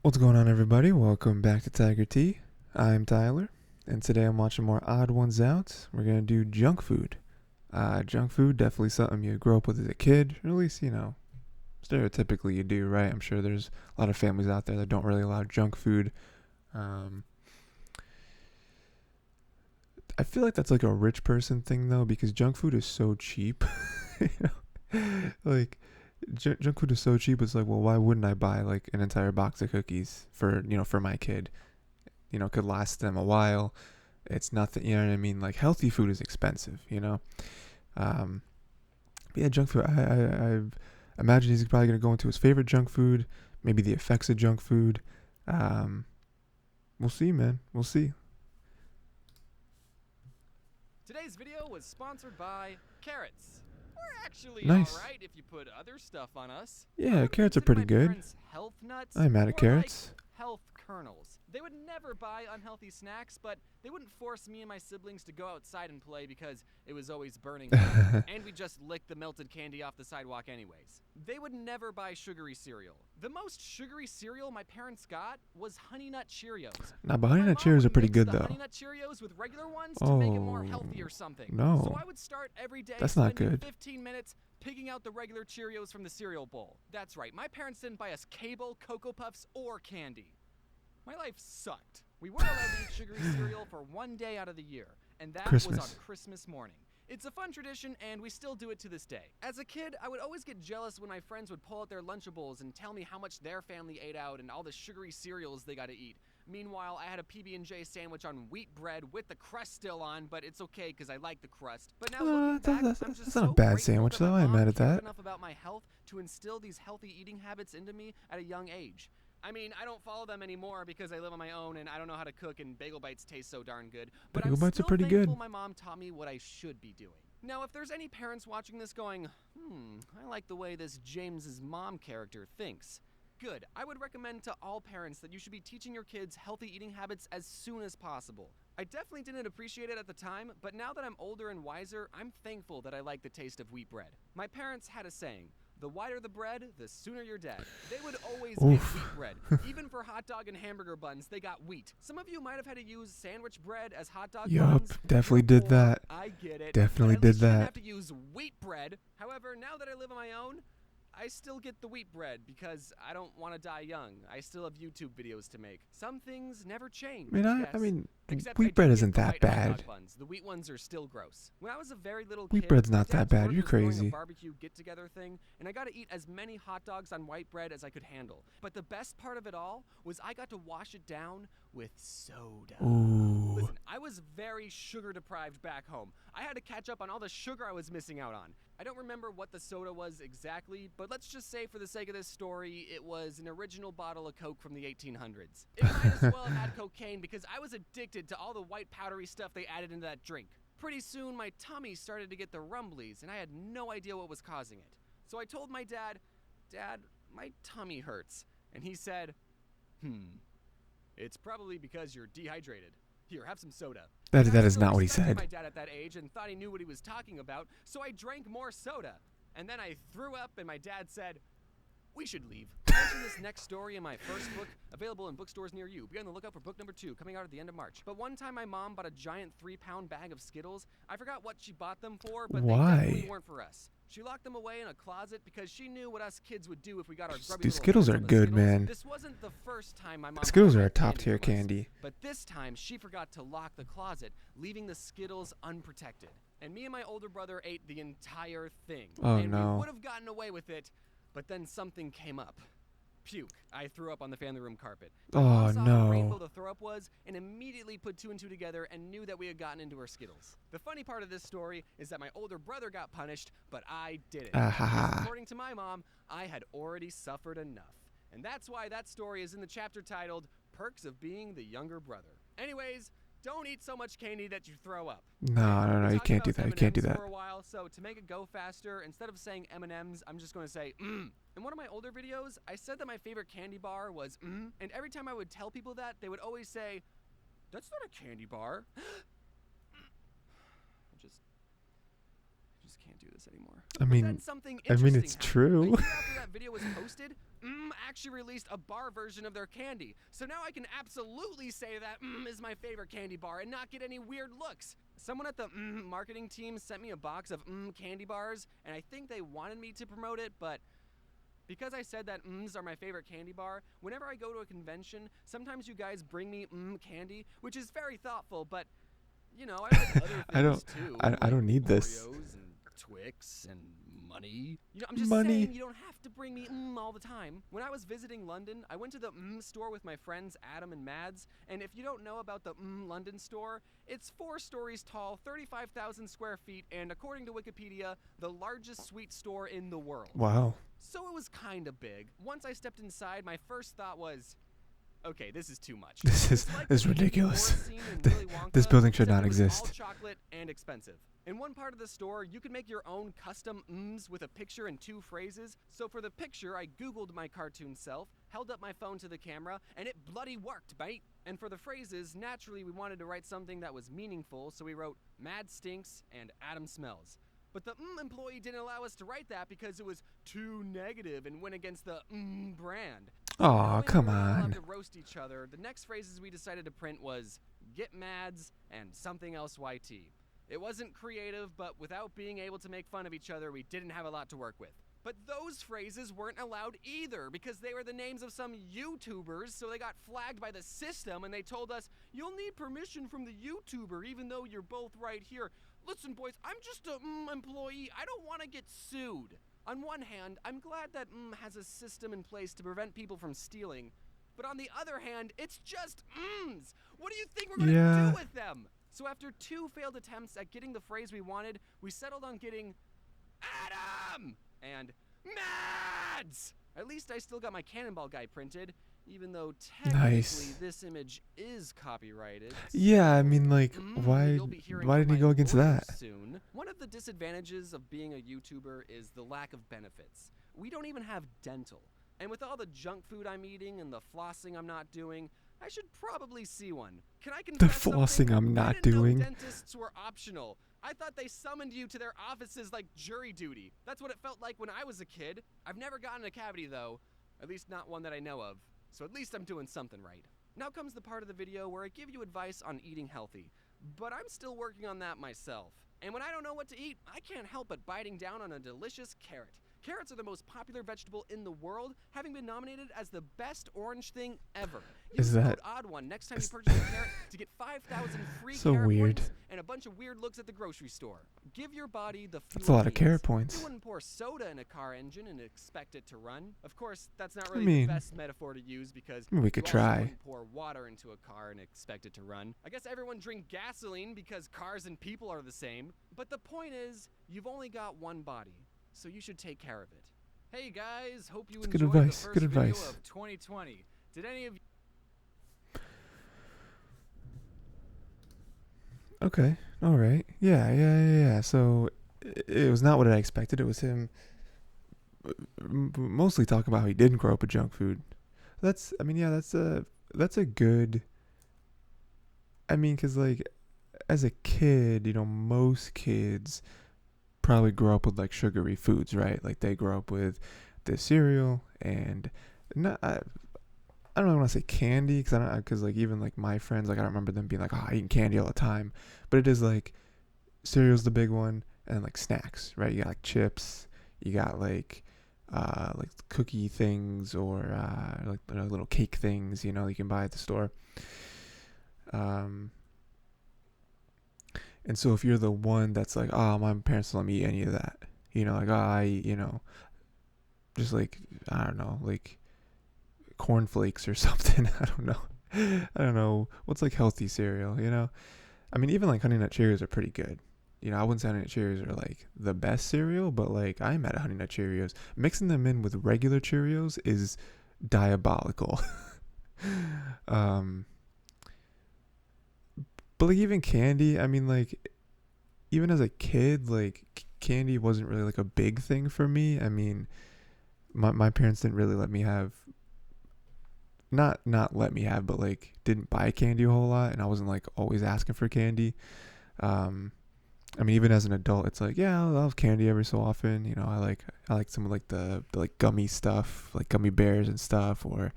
What's going on, everybody? Welcome back to Tiger Tea. I'm Tyler, and today I'm watching more Odd Ones Out. We're gonna do junk food. Junk food, definitely something you grow up with as a kid, or at least, stereotypically you do, right? I'm sure there's a lot of families out there that don't really allow junk food. Um, I feel like that's like a rich person thing, though, because junk food is so cheap. you like, junk food is so cheap, it's like, well, why wouldn't I buy, like, an entire box of cookies for my kid? Could last them a while. It's nothing, you know what I mean? Like, healthy food is expensive. Um, but yeah, junk food. I imagine he's probably gonna go into his favorite junk food, maybe the effects of junk food. Um, we'll see, man. We'll see. Today's video was sponsored by carrots. We're actually Nice. alright if you put other stuff on us. Yeah, I carrots are consider pretty my good. parents health nuts, I'm mad at more carrots. like health kernels. They would never buy unhealthy snacks, but they wouldn't force me and my siblings to go outside and play because it was always burning hot, and we just licked the melted candy off the sidewalk anyways. They would never buy sugary cereal. The most sugary cereal my parents got was Honey Nut Cheerios. Nah, but Honey Nut Cheerios are pretty good, though. Honey Nut Cheerios with regular ones to make it more healthy or something. No. So I would start every day That's not spending good. 15 minutes picking out the regular Cheerios from the cereal bowl. That's right, my parents didn't buy us Cable, Cocoa Puffs, or candy. My life sucked. We weren't allowed to eat sugary cereal for one day out of the year, and that was on Christmas morning. It's a fun tradition, and we still do it to this day. As a kid, I would always get jealous when my friends would pull out their Lunchables and tell me how much their family ate out and all the sugary cereals they got to eat. Meanwhile, I had a PB&J sandwich on wheat bread with the crust still on, but it's okay because I like the crust. But now looking back, I'm just that's so not a bad grateful sandwich, that my though. I ain't mom mad at cared that. enough about my health to instill these healthy eating habits into me at a young age. I mean, I don't follow them anymore because I live on my own and I don't know how to cook and bagel bites taste so darn good. But Bagel I'm bites are still pretty thankful good. my mom taught me what I should be doing. Now, if there's any parents watching this going, I like the way this James's mom character thinks. Good. I would recommend to all parents that you should be teaching your kids healthy eating habits as soon as possible. I definitely didn't appreciate it at the time, but now that I'm older and wiser, I'm thankful that I like the taste of wheat bread. My parents had a saying, the whiter the bread, the sooner you're dead. They would always get wheat bread. Even for hot dog and hamburger buns, they got wheat. Some of you might have had to use sandwich bread as hot dog buns. Yup, definitely did that. I get it. Definitely but at did least you didn't that. have to use wheat bread. However, now that I live on my own, I still get the wheat bread because I don't want to die young. I still have YouTube videos to make. Some things never change. I mean, Except wheat I bread do isn't get the that white hot dog bad. buns. The wheat ones are still gross. When I was a very little Wheat kid, bread's my not that dad's bad. work You're was throwing crazy. a barbecue get-together thing, and I got to eat as many hot dogs on white bread as I could handle. But the best part of it all was I got to wash it down with soda. Ooh. Listen, I was very sugar deprived back home. I had to catch up on all the sugar I was missing out on. I don't remember what the soda was exactly, but let's just say for the sake of this story, it was an original bottle of Coke from the 1800s. It might as well have had cocaine because I was addicted to all the white powdery stuff they added into that drink. Pretty soon, my tummy started to get the rumblies, and I had no idea what was causing it. So I told my dad, Dad, my tummy hurts. And he said, it's probably because you're dehydrated. Here, have some soda. That And I is still not what he respected said. my dad at that age and thought he knew what he was talking about, so I drank more soda. And then I threw up, and my dad said, we should leave. I mentioned this next story in my first book, available in bookstores near you. Be on the lookout for book number 2, coming out at the end of March. But one time my mom bought a giant 3-pound bag of Skittles. I forgot what she bought them for, but Why? they definitely weren't for us. She locked them away in a closet because she knew what us kids would do if we got our grubby Dude, little Skittles hands are on the good, Skittles. man. This wasn't the first time my mom Skittles had are a red top tier from us. candy. But this time, she forgot to lock the closet, leaving the Skittles unprotected. And me and my older brother ate the entire thing. Oh, and no. we would have gotten away with it, but then something came up. Puke. I threw up on the family room carpet. My mom saw how rainbow the throw up was and immediately put 2 and 2 together and knew that we had gotten into her Skittles. The funny part of this story is that my older brother got punished, but I didn't. Because according to my mom, I had already suffered enough. And that's why that story is in the chapter titled Perks of Being the Younger Brother. Anyways, don't eat so much candy that you throw up. No, you can't do that. You can't do M&Ms that. for a while, so to make it go faster, instead of saying M&Ms, I'm just going to say In one of my older videos, I said that my favorite candy bar was and every time I would tell people that, they would always say, that's not a candy bar. I just can't do this anymore. I But mean, then something I mean, interesting it's happened. true. A year after that video was posted, actually released a bar version of their candy. So now I can absolutely say that is my favorite candy bar and not get any weird looks. Someone at the marketing team sent me a box of candy bars, and I think they wanted me to promote it, but because I said that are my favorite candy bar, whenever I go to a convention, sometimes you guys bring me candy, which is very thoughtful, but you know, I like other I things don't, too. I like don't need this. Oreos and Twix and money. You know, I'm just Money. saying you don't have to bring me all the time. When I was visiting London, I went to the store with my friends Adam and Mads, and if you don't know about the London store, it's 4 stories tall, 35,000 square feet, and according to Wikipedia, the largest sweet store in the world. Wow. So it was kind of big. Once I stepped inside, my first thought was, okay, this is too much. This is It's like this is the Andy ridiculous. Warhol scene in Willy Wonka, This building should except not it was all exist. chocolate and expensive. In one part of the store, you can make your own custom with a picture and 2 phrases. So for the picture, I Googled my cartoon self, held up my phone to the camera, and it bloody worked, mate. And for the phrases, naturally we wanted to write something that was meaningful, so we wrote Mad Stinks and Adam Smells. But the employee didn't allow us to write that because it was too negative and went against the brand. Aw, Knowing come we were allowed on. to roast each other, the next phrases we decided to print was Get Mads and something else YT. It wasn't creative, but without being able to make fun of each other, we didn't have a lot to work with. But those phrases weren't allowed either because they were the names of some YouTubers, so they got flagged by the system and they told us, you'll need permission from the YouTuber even though you're both right here. Listen, boys, I'm just a employee. I don't want to get sued. On one hand, I'm glad that has a system in place to prevent people from stealing. But on the other hand, it's just What do you think we're going to do with them? So after 2 failed attempts at getting the phrase we wanted, we settled on getting Adam and Mads. At least I still got my Cannonball guy printed, even though technically Nice. this image is copyrighted. Yeah, I mean, like, why You'll be hearing why from didn't he my go against lawyers that? soon. One of the disadvantages of being a YouTuber is the lack of benefits. We don't even have dental. And with all the junk food I'm eating and the flossing I'm not doing, I should probably see one. Can I confess flossing something? I'm I not didn't doing. know dentists were optional. I thought they summoned you to their offices like jury duty. That's what it felt like when I was a kid. I've never gotten a cavity though, at least not one that I know of. So at least I'm doing something right. Now comes the part of the video where I give you advice on eating healthy, but I'm still working on that myself. And when I don't know what to eat, I can't help but biting down on a delicious carrot. Carrots are the most popular vegetable in the world, having been nominated as the best orange thing ever. Is Use that- code ODD1 next time you purchase a carrot to get 5,000 free So carrot weird. points and a bunch of weird looks at the grocery store. Give your body the fuel That's a lot of it needs. carrot points. You wouldn't pour soda in a car engine and expect it to run. Of course, that's not I really mean, the best metaphor to use because we could you also try. wouldn't pour water into a car and expect it to run. I guess everyone drink gasoline because cars and people are the same. But the point is, you've only got one body, so you should take care of it. Hey guys, hope you It's good enjoyed advice, the first good video advice. of 2020. Did any of you Okay. All right. Yeah. So it was not what I expected. It was him mostly talking about how he didn't grow up with junk food. That's a good. I mean, 'cause like as a kid, you know, most kids probably grow up with like sugary foods, right? Like they grow up with the cereal and not. I don't really want to say candy because like even like my friends, like I don't remember them being like, oh, eating candy all the time. But it is like cereal's the big one, and like snacks, right? You got like chips, you got like cookie things or like little cake things, you know, you can buy at the store. And so if you're the one that's like, oh, my parents don't let me eat any of that, you know, like, oh, I eat, you know, just like, I don't know, like cornflakes or something. I don't know what's like healthy cereal, you know. I mean, even like Honey Nut Cheerios are pretty good, you know. I wouldn't say Honey Nut Cheerios are like the best cereal, but like I'm at Honey Nut Cheerios. Mixing them in with regular Cheerios is diabolical. But like even candy, I mean, like even as a kid, like candy wasn't really like a big thing for me. I mean, my parents didn't really let me have, not let me have, but like didn't buy candy a whole lot, and I wasn't like always asking for candy. I mean, even as an adult, it's like, yeah, I'll have candy every so often. I like some of like the like gummy stuff, like gummy bears and stuff, or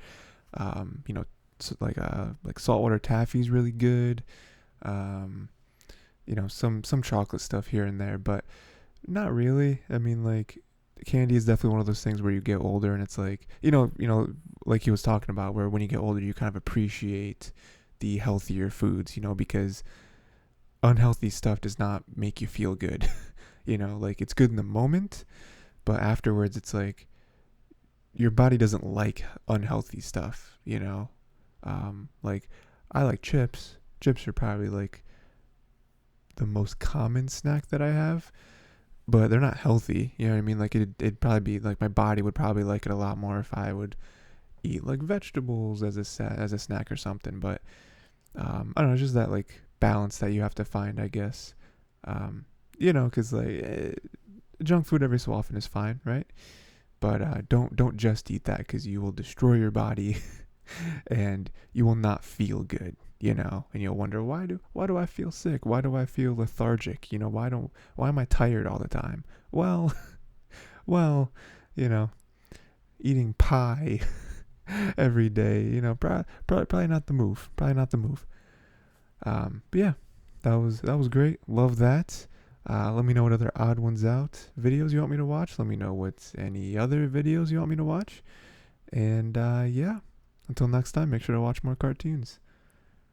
you know, like saltwater taffy's really good. Um, some chocolate stuff here and there, but not really. I mean, like candy is definitely one of those things where you get older and it's like, like he was talking about, where when you get older, you kind of appreciate the healthier foods, because unhealthy stuff does not make you feel good. Like it's good in the moment, but afterwards it's like your body doesn't like unhealthy stuff. Like I like chips. Chips are probably like the most common snack that I have, but they're not healthy. You know what I mean? Like it'd probably be like my body would probably like it a lot more if I would eat like vegetables as a snack or something. But I don't know, just that like balance that you have to find, I guess. Because like junk food every so often is fine, right? But don't just eat that because you will destroy your body and you will not feel good. And you'll wonder why do I feel sick? Why do I feel lethargic? Why am I tired all the time? Well, well, you know, eating pie every day, probably not the move. Probably not the move. But yeah, that was great. Love that. Let me know what other odd ones out videos you want me to watch. Let me know what any other videos you want me to watch. And yeah, until next time, make sure to watch more cartoons.